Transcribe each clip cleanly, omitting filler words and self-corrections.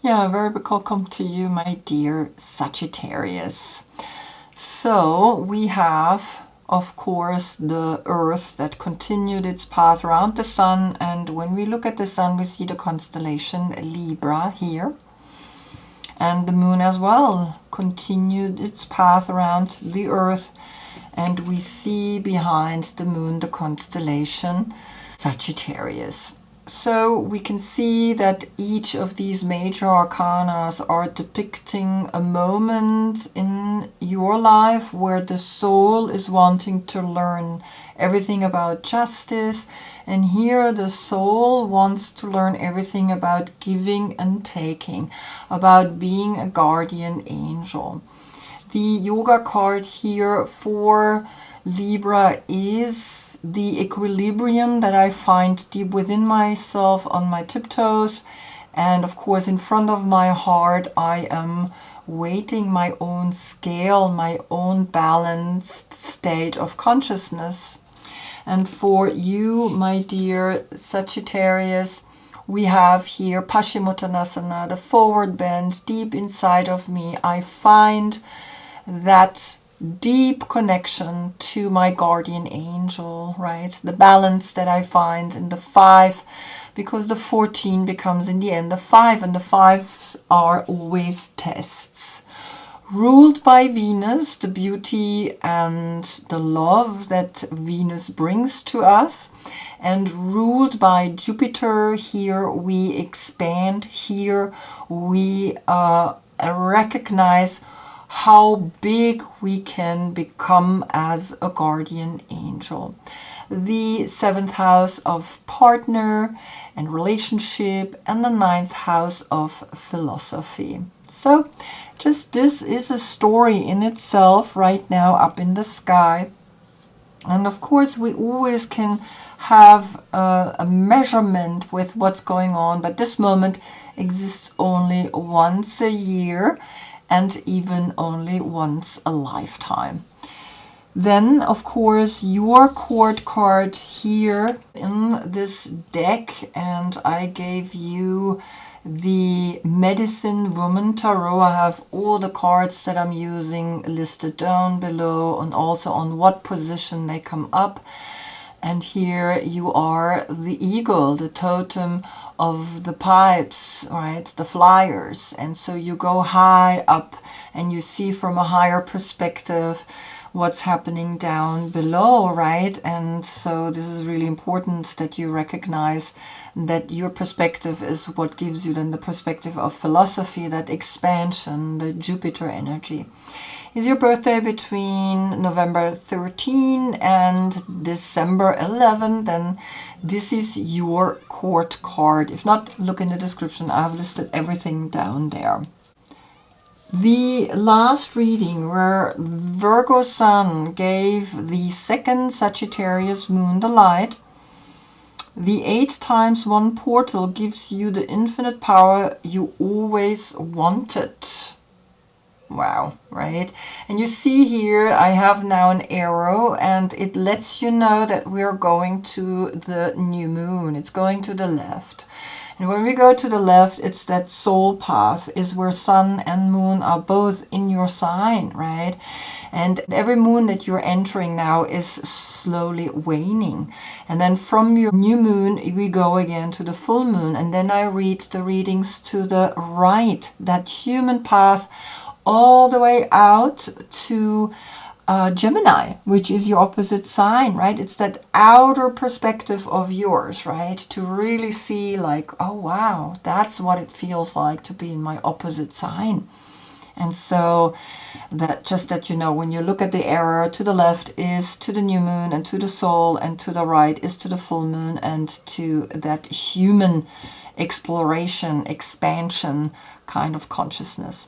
Yeah, very big welcome to you, my dear Sagittarius. So we have, of course, the Earth that continued its path around the Sun. And when we look at the Sun, we see the constellation Libra here. And the Moon as well continued its path around the Earth. And we see behind the Moon the constellation Sagittarius. So we can see that each of these major arcanas are depicting a moment in your life where the soul is wanting to learn everything about justice. And here the soul wants to learn everything about giving and taking, about being a guardian angel. The yoga card here for Libra is the equilibrium that I find deep within myself on my tiptoes. And of course, in front of my heart, I am weighting my own scale, my own balanced state of consciousness. And for you, my dear Sagittarius, we have here Paschimottanasana, the forward bend deep inside of me. I find that deep connection to my guardian angel, right? The balance that I find in the 5, because the 14 becomes in the end the 5, and the 5s are always tests. Ruled by Venus, the beauty and the love that Venus brings to us, and ruled by Jupiter, here we expand, here we recognize how big we can become as a guardian angel. The 7th house of partner and relationship, and the 9th house of philosophy. So just this is a story in itself right now up in the sky. And of course we always can have a measurement with what's going on, but this moment exists only once a year, and even only once a lifetime. Then, of course, your court card here in this deck, and I gave you the Medicine Woman Tarot. I have all the cards that I'm using listed down below, and also on what position they come up. And here you are the eagle, the totem of the pipes, right? The flyers. And so you go high up and you see from a higher perspective what's happening down below, right? And so this is really important that you recognize that your perspective is what gives you then the perspective of philosophy, that expansion, the Jupiter energy. Is your birthday between November 13 and December 11, then this is your court card. If not, look in the description. I've listed everything down there. The last reading where Virgo Sun gave the 2nd Sagittarius Moon the light, the 8 times 1 portal gives you the infinite power you always wanted. Wow, right? And you see here I have now an arrow, and it lets you know that we're going to the new moon. It's going to the left. And when we go to the left, it's that soul path, is where sun and moon are both in your sign, right? And every moon that you're entering now is slowly waning. And then from your new moon, we go again to the full moon. And then I read the readings to the right, that human path all the way out to Gemini, which is your opposite sign, right? It's that outer perspective of yours, right? To really see like, oh wow, that's what it feels like to be in my opposite sign. And so that, just that you know, when you look at the arrow, to the left is to the new moon and to the soul, and to the right is to the full moon and to that human exploration, expansion kind of consciousness.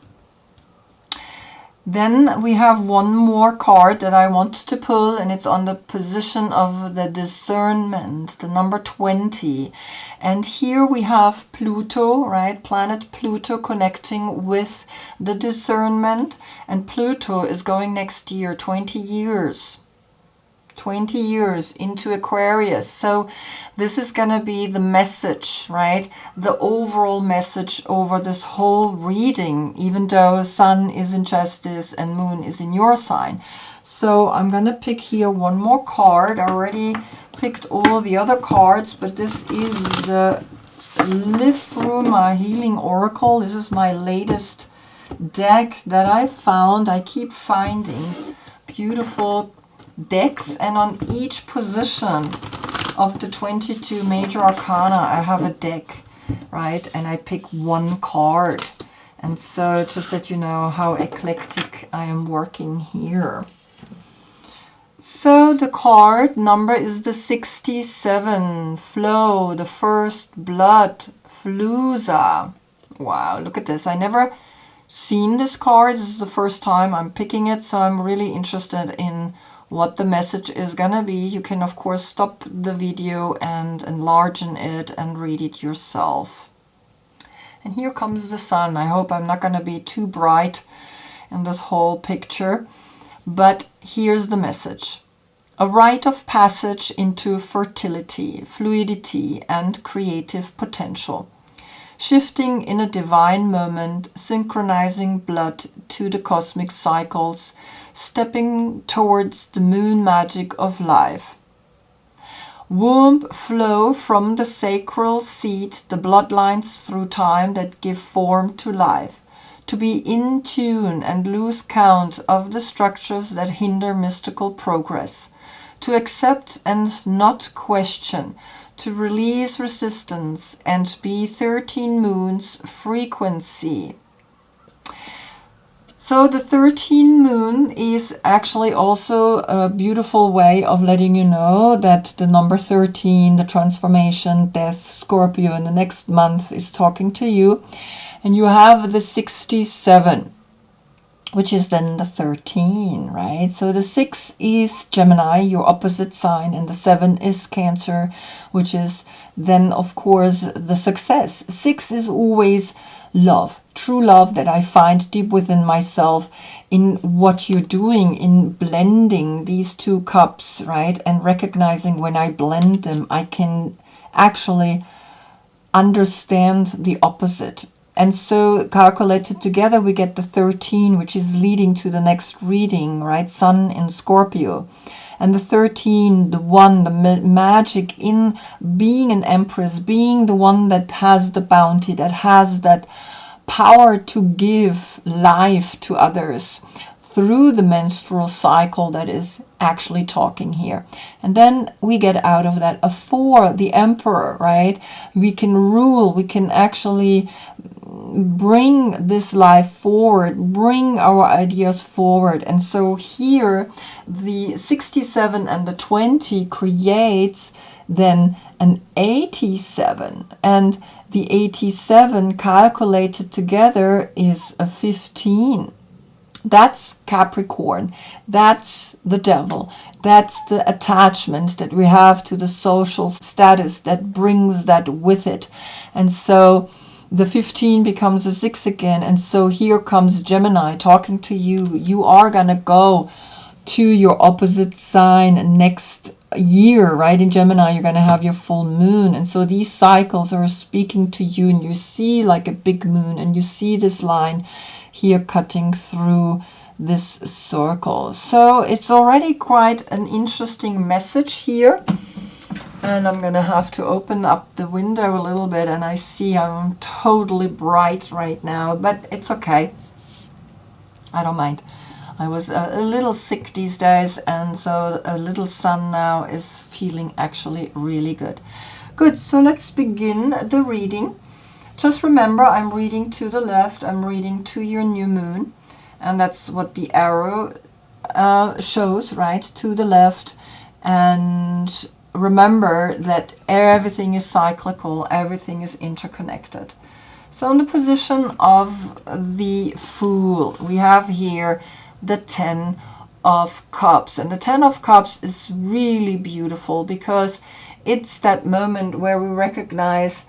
Then we have one more card that I want to pull, and it's on the position of the discernment, the number 20. And here we have Pluto, right? Planet Pluto connecting with the discernment. And Pluto is going next year, 20 years 20 years into Aquarius. So this is going to be the message, right? The overall message over this whole reading, even though Sun is in Justice and Moon is in your sign. So I'm going to pick here one more card. I already picked all the other cards, but this is the Live Through My Healing Oracle. This is my latest deck that I found. I keep finding beautiful decks, and on each position of the 22 major arcana I have a deck, right? And I pick one card. And so just that you know how eclectic I am working here. So the card number is the 67, Flow, the First Blood, Fluza. Wow, look at this. I never seen this card. This is the first time I'm picking it, so I'm really interested in what the message is gonna be. You can of course stop the video and enlargen it and read it yourself. And here comes the Sun. I hope I'm not gonna be too bright in this whole picture, but here's the message. A rite of passage into fertility, fluidity, and creative potential. Shifting in a divine moment, synchronizing blood to the cosmic cycles, stepping towards the moon magic of life. Womb flow from the sacral seat, the bloodlines through time that give form to life. To be in tune and lose count of the structures that hinder mystical progress. To accept and not question. To release resistance and be 13 moons frequency. So the 13 moon is actually also a beautiful way of letting you know that the number 13, the transformation, death, Scorpio in the next month is talking to you. And you have the 67, which is then the 13, right? So the 6 is Gemini, your opposite sign, and the 7 is Cancer, which is then, of course, the success. 6 is always love, true love that I find deep within myself in what you're doing, in blending these two cups, right? And recognizing when I blend them, I can actually understand the opposite. And so calculated together, we get the 13, which is leading to the next reading, right? Sun in Scorpio. And the 13, the one, the magic in being an empress, being the one that has the bounty, that has that power to give life to others through the menstrual cycle that is actually talking here. And then we get out of that a 4, the Emperor, right? We can rule, we can actually bring this life forward, bring our ideas forward. And so here the 67 and the 20 creates then an 87, and the 87 calculated together is a 15. That's Capricorn. That's the devil. That's the attachment that we have to the social status that brings that with it. And so the 15 becomes a 6 again. And so here comes Gemini talking to you. You are going to go to your opposite sign next year, right? In Gemini, you're going to have your full moon. And so these cycles are speaking to you, and you see like a big moon, and you see this line here cutting through this circle. So it's already quite an interesting message here. And I'm going to have to open up the window a little bit, and I see I'm totally bright right now, but it's okay. I don't mind. I was a little sick these days, and so a little sun now is feeling actually really good. Good, so let's begin the reading. Just remember, I'm reading to the left, I'm reading to your new moon, and that's what the arrow shows, right, to the left. And remember that everything is cyclical, everything is interconnected. So in the position of the Fool, we have here the 10 of Cups. And the 10 of Cups is really beautiful because it's that moment where we recognize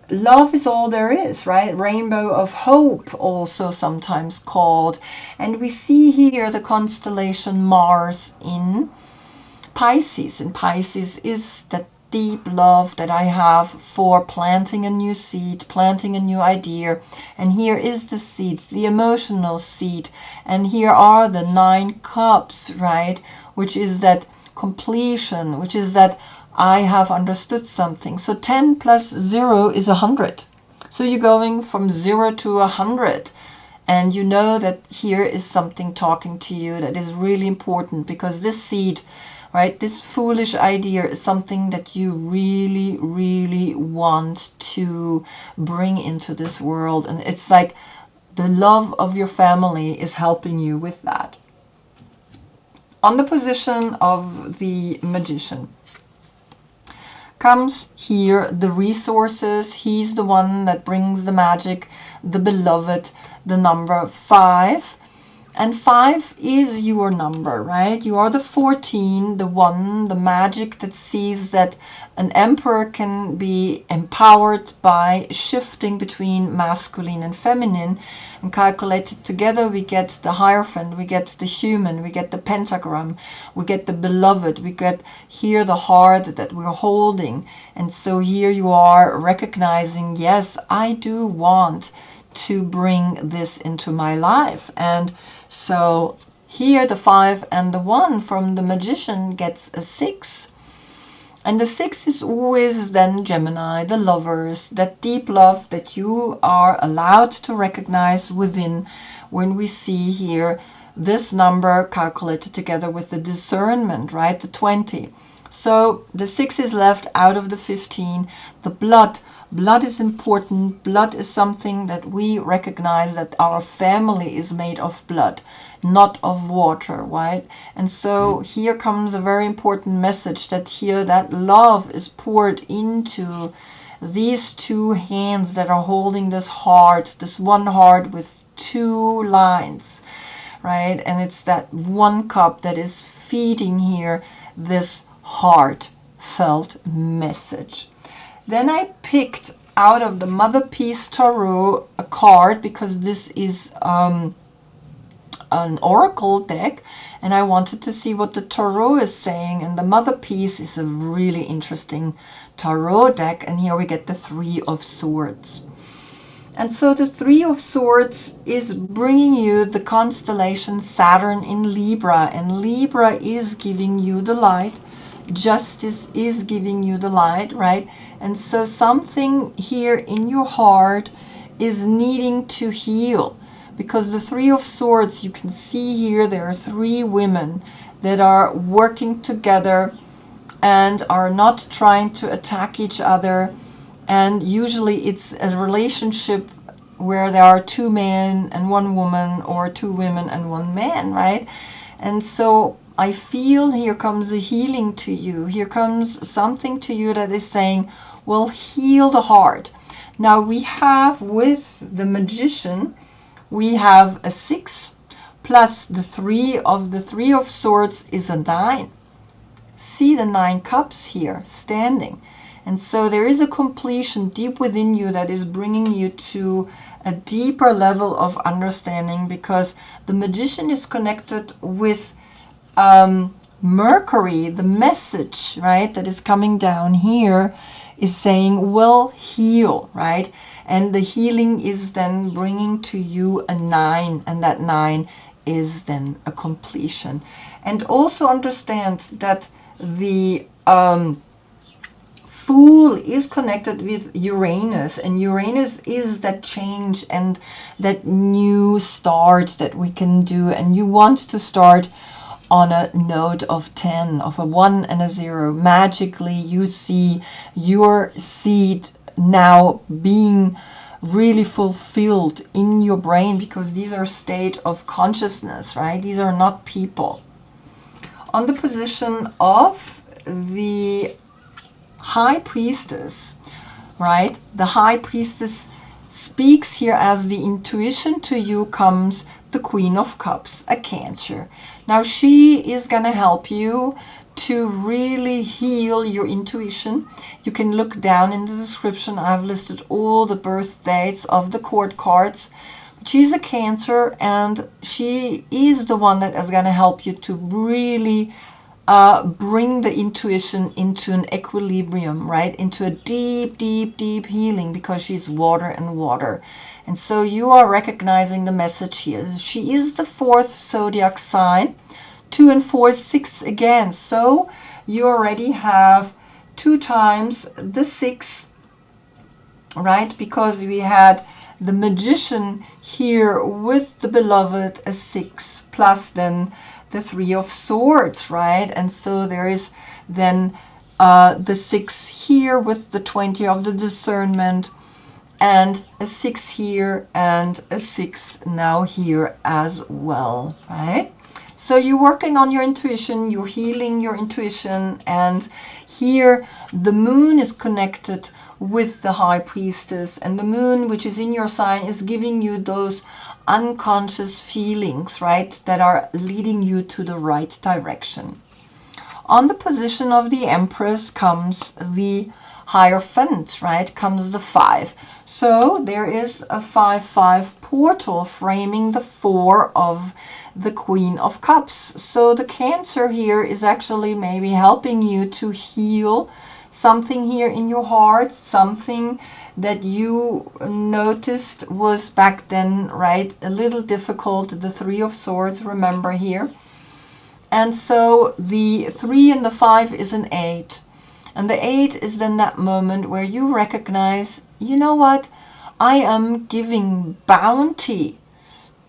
love is all there is, right? Rainbow of hope, also sometimes called. And we see here the constellation Mars in Pisces, and Pisces is that deep love that I have for planting a new seed, planting a new idea. And here is the seed, the emotional seed. And here are the 9 cups, right? Which is that completion, which is that I have understood something. So 10 plus 0 is 100. So you're going from 0 to 100. And you know that here is something talking to you that is really important, because this seed, right, this foolish idea is something that you really, really want to bring into this world. And it's like the love of your family is helping you with that. On the position of the Magician comes here the resources. He's the one that brings the magic, the beloved, the number 5. And 5 is your number, right? You are the 14, the one, the magic that sees that an emperor can be empowered by shifting between masculine and feminine. And calculated together, we get the Hierophant, we get the human, we get the pentagram, we get the beloved, we get here the heart that we're holding. And so here you are recognizing, yes, I do want to bring this into my life. And so here the 5 and the 1 from the Magician gets a 6. And the 6 is always then Gemini, the lovers, that deep love that you are allowed to recognize within when we see here this number calculated together with the discernment, right? The 20. So the 6 is left out of the 15. The blood. Blood is important. Blood is something that we recognize that our family is made of blood, not of water, right? And so here comes a very important message that here that love is poured into these 2 hands that are holding this heart, this one heart with 2 lines, right? And it's that 1 cup that is feeding here this heartfelt message. Then I picked out of the Mother Peace Tarot a card, because this is an oracle deck, and I wanted to see what the tarot is saying. And the Mother Peace is a really interesting tarot deck, and here we get the 3 of Swords. And so the 3 of Swords is bringing you the constellation Saturn in Libra, and Libra is giving you the light. Justice is giving you the light, right? And so something here in your heart is needing to heal, because the 3 of Swords, you can see here there are 3 women that are working together and are not trying to attack each other. And usually it's a relationship where there are 2 men and 1 woman, or 2 women and 1 man, right? And so I feel here comes a healing to you. Here comes something to you that is saying, well, heal the heart. Now we have with the Magician, we have a 6 plus the 3 of Swords is a 9. See the 9 cups here standing. And so there is a completion deep within you that is bringing you to a deeper level of understanding, because the Magician is connected with Mercury. The message, right, that is coming down here is saying, well, heal, right? And the healing is then bringing to you a 9, and that 9 is then a completion. And also understand that the Fool is connected with Uranus, and Uranus is that change and that new start that we can do. And you want to start on a note of 10, of a 1 and a 0. Magically, you see your seed now being really fulfilled in your brain, because these are state of consciousness, right? These are not people. On the position of the High Priestess, right? The High Priestess speaks here as the intuition to you comes the Queen of Cups, a Cancer. Now she is going to help you to really heal your intuition. You can look down in the description. I've listed all the birth dates of the court cards. She's a Cancer, and she is the one that is going to help you to really bring the intuition into an equilibrium, right? Into a deep, deep, deep healing, because she's water and water. And so you are recognizing the message here. She is the 4th zodiac sign. 2 and 4 is 6 again. So you already have 2 times the 6, right? Because we had the magician here with the beloved, a 6, plus then the 3 of swords, right? And so there is then the 6 here with the 20 of the discernment, and a 6 here and a 6 now here as well, right? So you're working on your intuition, you're healing your intuition, and here the moon is connected with the high priestess, and the moon, which is in your sign, is giving you those unconscious feelings, right, that are leading you to the right direction. On the position of the Empress comes the Hierophant, right, comes the 5. So there is a 5-5 portal framing the 4 of the Queen of Cups. So the Cancer here is actually maybe helping you to heal something here in your heart, something that you noticed was back then, right, a little difficult. The 3 of Swords, remember here. And so the 3 and the 5 is an 8. And the 8 is then that moment where you recognize, you know what, I am giving bounty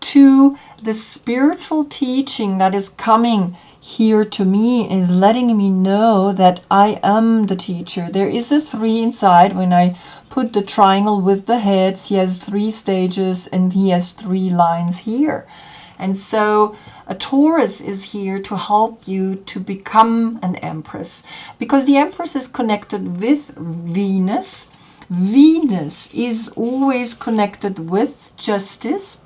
to the spiritual teaching that is coming here to me, is letting me know that I am the teacher. There is a 3 inside. When I put the triangle with the heads, he has 3 stages and he has 3 lines here. And so a Taurus is here to help you to become an Empress, because the Empress is connected with Venus. Venus is always connected with justice,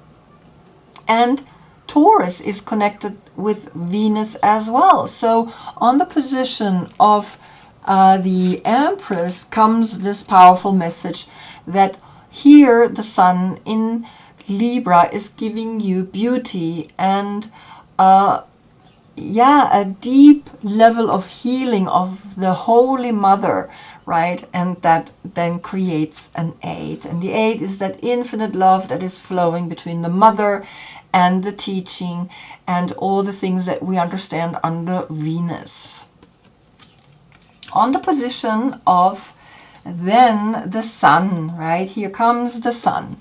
and Taurus is connected with Venus as well. So on the position of the Empress comes this powerful message that here the Sun in Libra is giving you beauty and a deep level of healing of the Holy Mother, right? And that then creates an 8. And the 8 is that infinite love that is flowing between the Mother and the teaching and all the things that we understand under Venus. On the position of then the Sun, right? Here comes the Sun.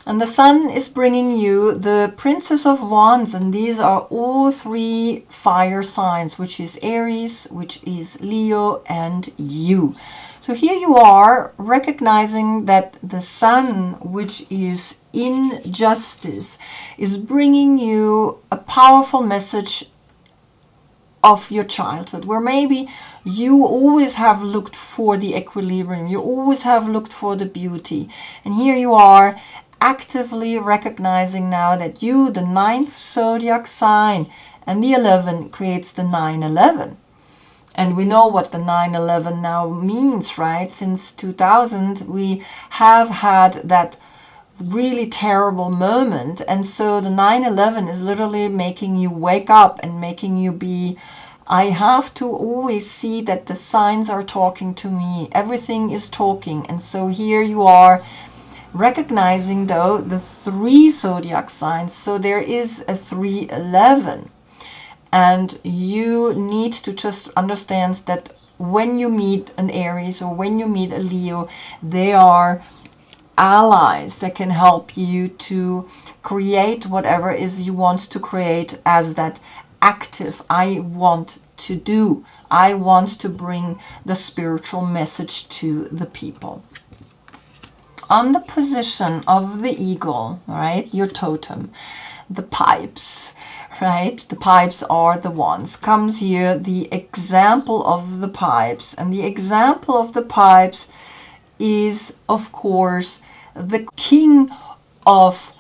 And the Sun is bringing you the Princess of Wands, and these are all 3 fire signs, which is Aries, which is Leo, and you. So here you are recognizing that the Sun, which is in justice, is bringing you a powerful message of your childhood, where maybe you always have looked for the equilibrium, you always have looked for the beauty, and here you are actively recognizing now that you, the 9th zodiac sign, and the 11 creates the 9/11. And we know what the 9/11 now means, right? Since 2000 we have had that really terrible moment, and so the 9/11 is literally making you wake up and making you be, I have to always see that the signs are talking to me, everything is talking. And so here you are recognizing though the 3 zodiac signs, so there is a 3/11, and you need to just understand that when you meet an Aries or when you meet a Leo, they are allies that can help you to create whatever is you want to create as that active, I want to do, I want to bring the spiritual message to the people. On the position of the eagle, right, your totem, the pipes, right, the pipes are the ones, comes here the example of the pipes, and the example of the pipes is of course the King of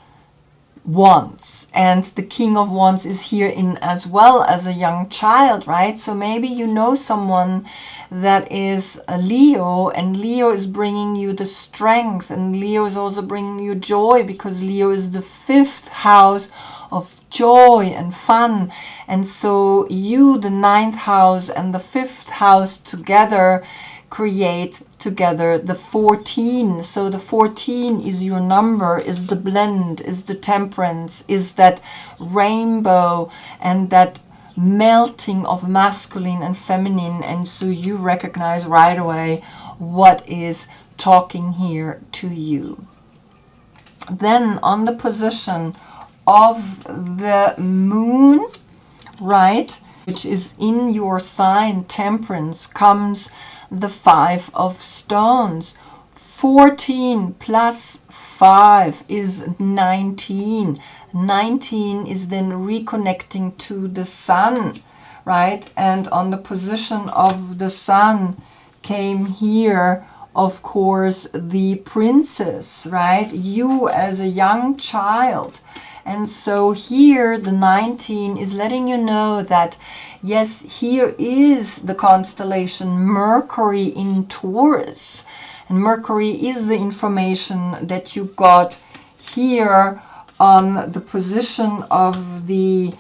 Wands, and the King of Wands is here in as well as a young child, right? So maybe you know someone that is a Leo, and Leo is bringing you the strength, and Leo is also bringing you joy, because Leo is the 5th house of joy and fun. And so you, the 9th house and the 5th house together, create together the 14. So the 14 is your number, is the blend, is the temperance, is that rainbow and that melting of masculine and feminine. And so you recognize right away what is talking here to you. Then on the position of the moon, right, which is in your sign, Temperance, comes the 5 of stones. 14 plus 5 is 19. 19 is then reconnecting to the sun, right? And on the position of the sun came here, of course, the princess, right? You as a young child. And so here the 19 is letting you know that, yes, here is the constellation Mercury in Taurus. And Mercury is the information that you got here on the position of the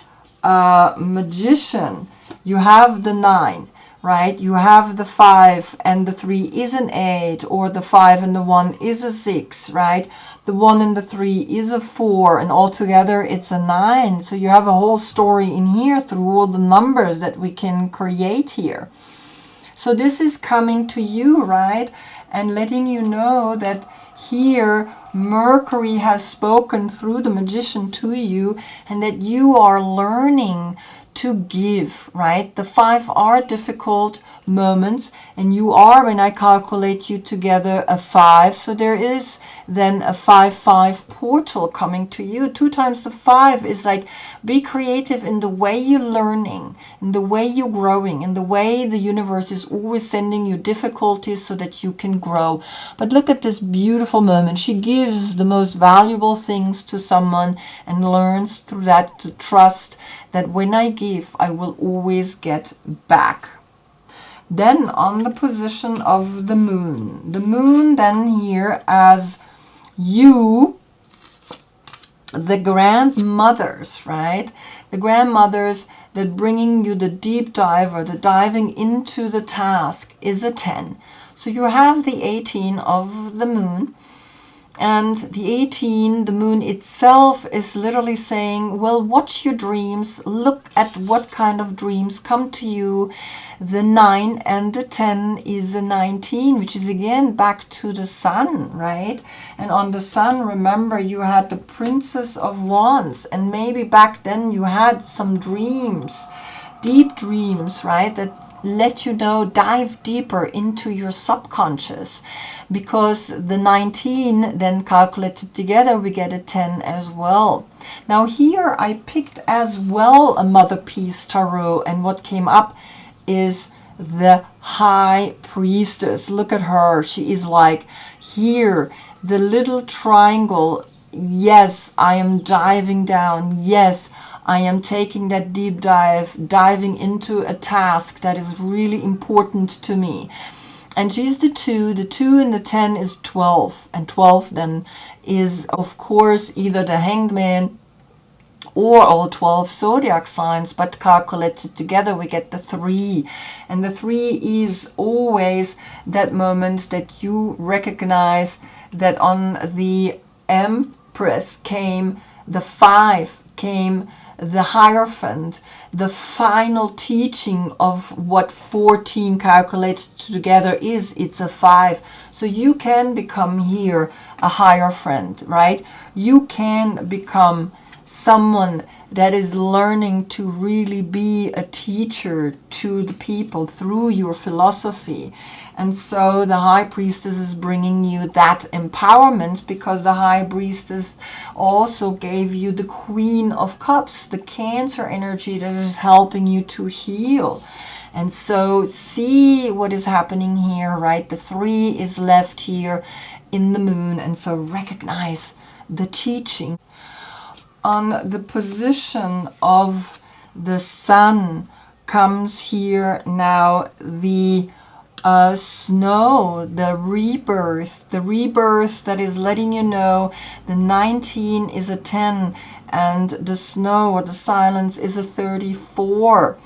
magician. You have the 9. Right, you have the 5 and the 3 is an 8, or the 5 and the 1 is a 6, right? The 1 and the 3 is a 4, and altogether it's a 9. So you have a whole story in here through all the numbers that we can create here. So this is coming to you, right? And letting you know that here Mercury has spoken through the magician to you, and that you are learning to give, right? The 5 are difficult moments, and you are, when I calculate you together, a 5. So there is then a 5-5 portal coming to you. 2 times the 5 is like, be creative in the way you're learning, in the way you're growing, in the way the universe is always sending you difficulties so that you can grow. But look at this beautiful moment. She gives the most valuable things to someone and learns through that to trust that when I give, I will always get back. Then on the position of the moon then here as you, the grandmothers, right? The grandmothers that bringing you the deep dive, or the diving into the task, is a 10. So you have the 18 of the moon. And the 18, the moon itself, is literally saying, well, watch your dreams. Look at what kind of dreams come to you. The 9 and the 10 is a 19, which is again back to the sun, right? And on the sun, remember, you had the Princess of Wands. And maybe back then you had some dreams, deep dreams, right? That let you know, dive deeper into your subconscious, because the 19 then calculated together, we get a 10 as well. Now here I picked as well a Mother Peace Tarot, and what came up is the High Priestess. Look at her. She is like here, the little triangle. Yes, I am diving down. Yes, I am taking that deep dive, diving into a task that is really important to me. And she's the 2. The 2 and the 10 is 12. And 12 then is, of course, either the Hanged Man or all 12 zodiac signs, but calculated together we get the 3. And the 3 is always that moment that you recognize that on the Empress came the 5, came the Hierophant, the final teaching of what 14 calculated together is. It's a 5. So you can become here a Hierophant, right? You can become someone that is learning to really be a teacher to the people through your philosophy. And so the High Priestess is bringing you that empowerment, because the High Priestess also gave you the Queen of Cups, the Cancer energy that is helping you to heal. And so see what is happening here, right? The 3 is left here in the moon, and so recognize the teaching. on the position of the sun comes here now the snow, the rebirth that is letting you know the 19 is a 10 and the snow or the silence is a 34,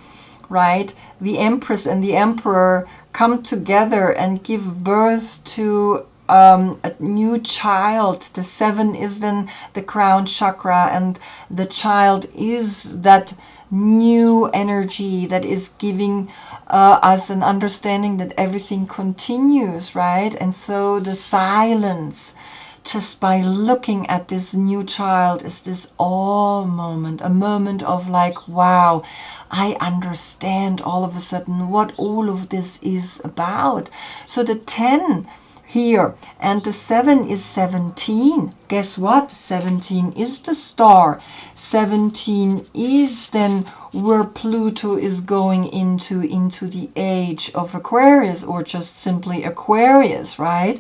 right? The Empress and the Emperor come together and give birth to a new child. The 7 is then the crown chakra, and the child is that new energy that is giving us an understanding that everything continues, right? And so the silence, just by looking at this new child, is this awe moment, a moment of like, wow, I understand all of a sudden what all of this is about. So the 10 here and the 7 is 17. Guess what? 17 is the star. 17 is then where Pluto is going into the age of Aquarius, or just simply Aquarius, right?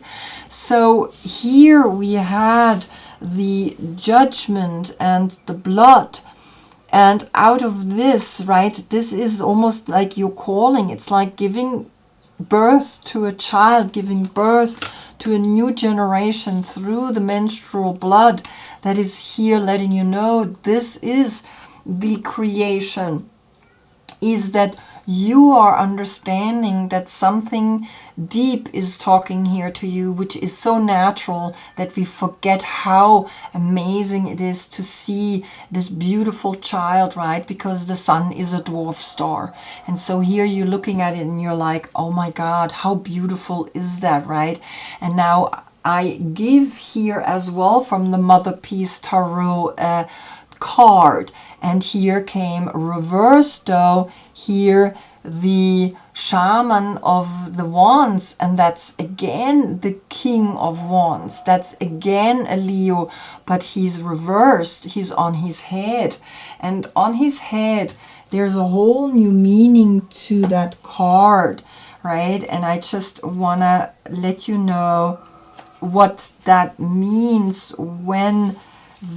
So here we had the judgment and the blood. And out of this, right, this is almost like your calling. It's like giving birth to a child, giving birth to a new generation through the menstrual blood that is here letting you know this is the creation, is that you are understanding that something deep is talking here to you, which is so natural that we forget how amazing it is to see this beautiful child, right? Because the sun is a dwarf star. And so here you're looking at it and you're like, oh my God, how beautiful is that, right? And now I give here as well from the Mother Peace Tarot card, and here came reversed though, here the shaman of the wands, and that's again the king of wands, that's again a Leo, but he's reversed, he's on his head, and on his head there's a whole new meaning to that card, right? And I just wanna let you know what that means when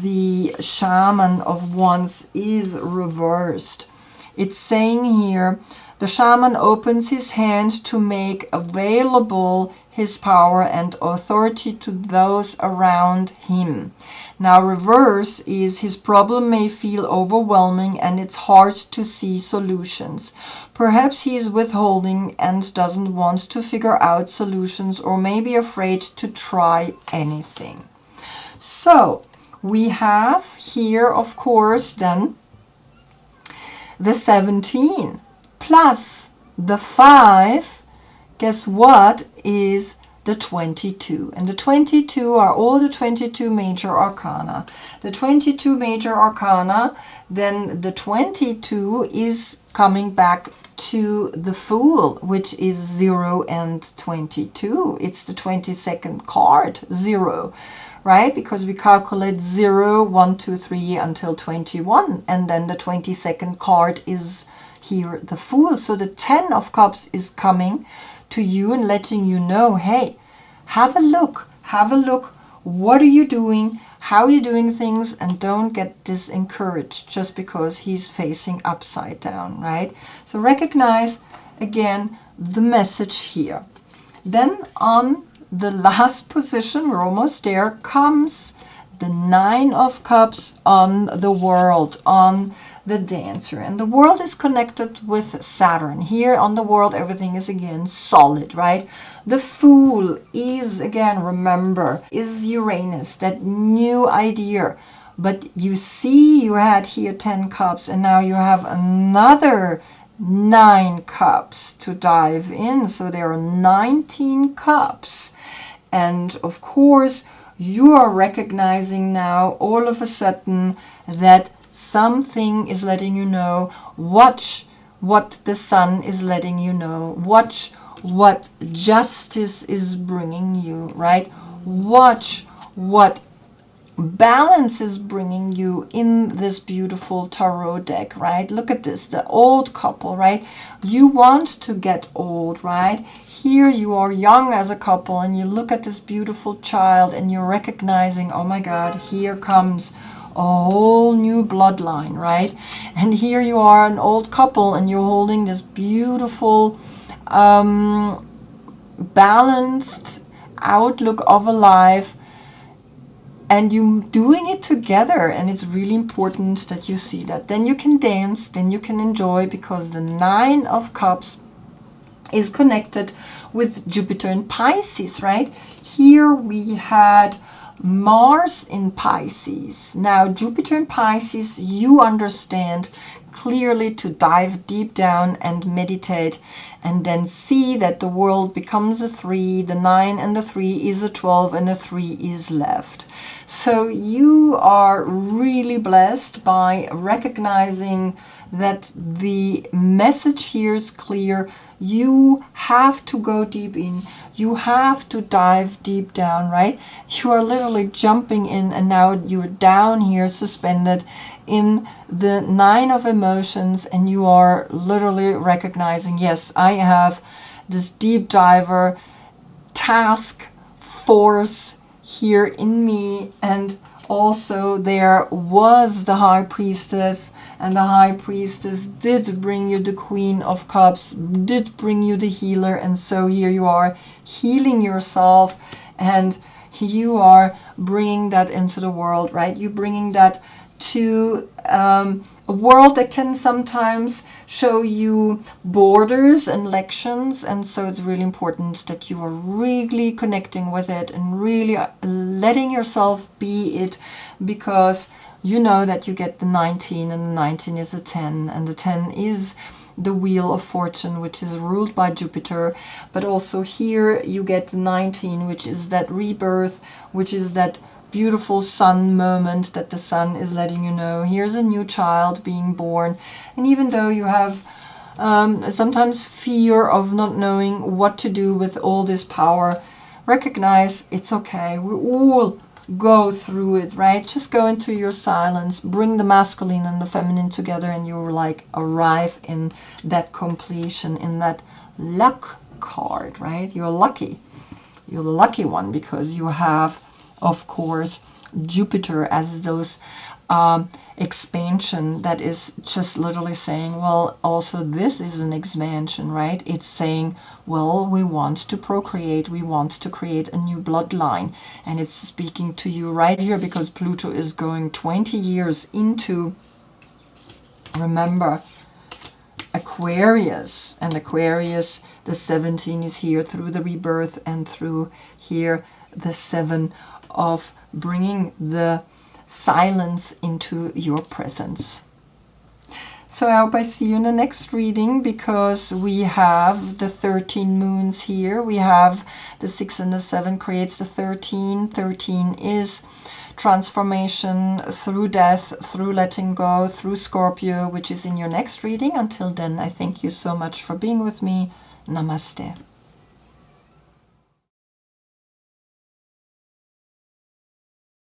the shaman of wands is reversed. It's saying here, the shaman opens his hand to make available his power and authority to those around him. Now reverse is his problem may feel overwhelming and it's hard to see solutions. Perhaps he is withholding and doesn't want to figure out solutions, or maybe afraid to try anything. So we have here, of course, then the 17 plus the 5, guess what, is the 22. And the 22 are all the 22 major arcana. The 22 major arcana, then the 22 is coming back to the Fool, which is 0 and 22. It's the 22nd card, 0. Right? Because we calculate 0, 1, 2, 3 until 21. And then the 22nd card is here, the Fool. So the 10 of Cups is coming to you and letting you know, hey, have a look. Have a look. What are you doing? How are you doing things? And don't get disencouraged just because he's facing upside down, right? So recognize, again, the message here. Then on the last position, we're almost there, comes the 9 of Cups on the World, on the Dancer. And the World is connected with Saturn. Here on the World, everything is again solid, right? The Fool is, again, remember, is Uranus, that new idea. But you see, you had here 10 cups, and now you have another 9 cups to dive in. So there are 19 cups. And of course, you are recognizing now all of a sudden that something is letting you know. Watch what the sun is letting you know. Watch what justice is bringing you, right? Watch what balance is bringing you in this beautiful tarot deck, right? Look at this, the old couple, right? You want to get old, right? Here you are young as a couple and you look at this beautiful child and you're recognizing, oh my God, here comes a whole new bloodline, right? And here you are, an old couple, and you're holding this beautiful balanced outlook of a life, and you doing it together, and it's really important that you see that. Then you can dance, then you can enjoy, because the 9 of Cups is connected with Jupiter in Pisces, right? Here we had Mars in Pisces. Now Jupiter in Pisces, you understand clearly to dive deep down and meditate, and then see that the world becomes a 3, the 9 and the 3 is a 12, and a 3 is left. So you are really blessed by recognizing that the message here is clear. You have to go deep in. You have to dive deep down, right? You are literally jumping in, and now you're down here suspended in the 9 of emotions, and you are literally recognizing, yes, I have this deep diver task force here in me. And also there was the High Priestess, and the High Priestess did bring you the Queen of Cups, did bring you the healer, and so here you are healing yourself, and you are bringing that into the world, right? You're bringing that to a world that can sometimes show you borders and lections, and so it's really important that you are really connecting with it and really letting yourself be it, because you know that you get the 19, and the 19 is a 10, and the 10 is the Wheel of Fortune, which is ruled by Jupiter. But also here you get the 19, which is that rebirth, which is that beautiful sun moment that the sun is letting you know here's a new child being born. And even though you have sometimes fear of not knowing what to do with all this power, recognize it's okay. We all go through it, right? Just go into your silence, bring the masculine and the feminine together, and you like arrive in that completion, in that luck card, right? You're lucky. You're the lucky one, because you have, of course, Jupiter as those expansion that is just literally saying, well, also this is an expansion, right? It's saying, well, we want to procreate, we want to create a new bloodline, and it's speaking to you right here, because Pluto is going 20 years into, remember, Aquarius, and Aquarius, the 17 is here through the rebirth, and through here the 7 of bringing the silence into your presence. So I hope I see you in the next reading, because we have the 13 moons here. We have the 6 and the 7 creates the 13. 13 is transformation through death, through letting go, through Scorpio, which is in your next reading. Until then, I thank you so much for being with me. Namaste.